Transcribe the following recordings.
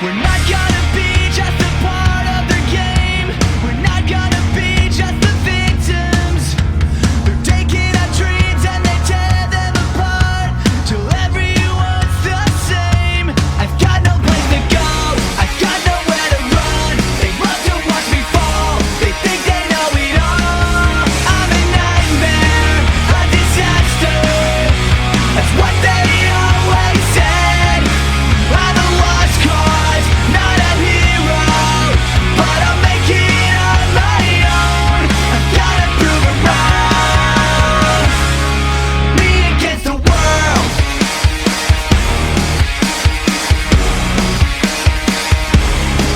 We're not gonna be just a part of their game. We're not gonna be just the victims. They're taking our dreams and they tear them apart till everyone's the same. I've got no place to go, I've got nowhere to run. They love to watch me fall, they think they know it all. I'm a nightmare, a disaster. That's what they always said. I'm a lost cause, not a hero, but I'll make it on my own. I've gotta prove it wrong. Me against the world.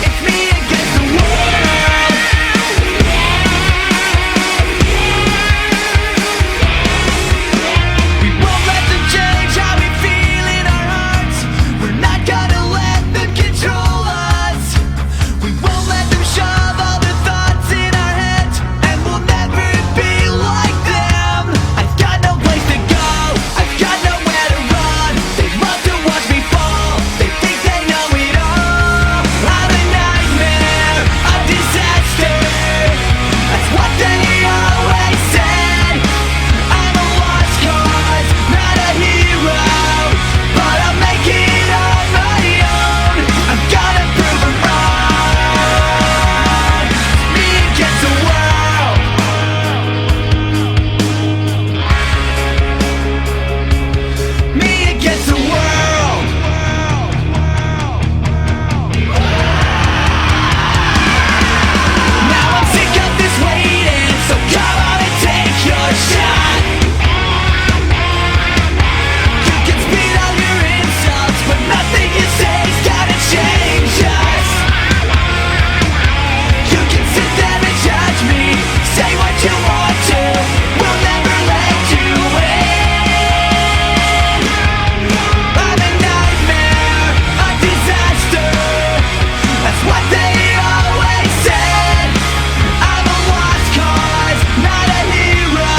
It's me against the world. We won't let them change how we feel in our hearts. We're not gonna let them control us. We won't let them shove all the thoughts in our heads, and we'll never be like them. I've got no place to go, I've got nowhere to run. They love to watch me fall, they think they know it all. I'm a nightmare, a disaster. That's what they always said. I'm a lost cause, not a hero, but I'll make it on my own. I'm gonna prove it wrong. Me against the world. Me against the world. Now I'm sick of this waiting, so come on and take your shot. You can spit all your insults, but nothing you say's gonna change us. You can sit there and judge me, say what you want to, we'll never let you in. I'm a nightmare, a disaster. That's what they always said. I'm a lost cause, not a hero,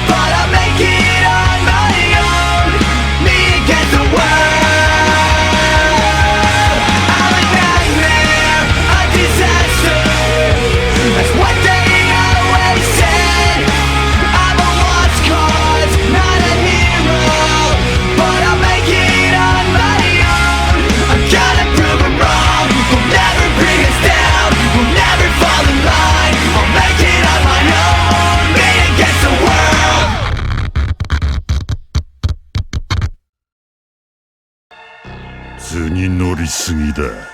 but I'll make it on my own. Me against the world. I'm a nightmare, a disaster. That's what they always said. I'm a lost cause, not a hero, but I'll make it on my own. I'm gonna prove it wrong. We'll never bring us down, we'll never fall in line. I'll make it on my own. Me against the world. 図に乗りすぎだ。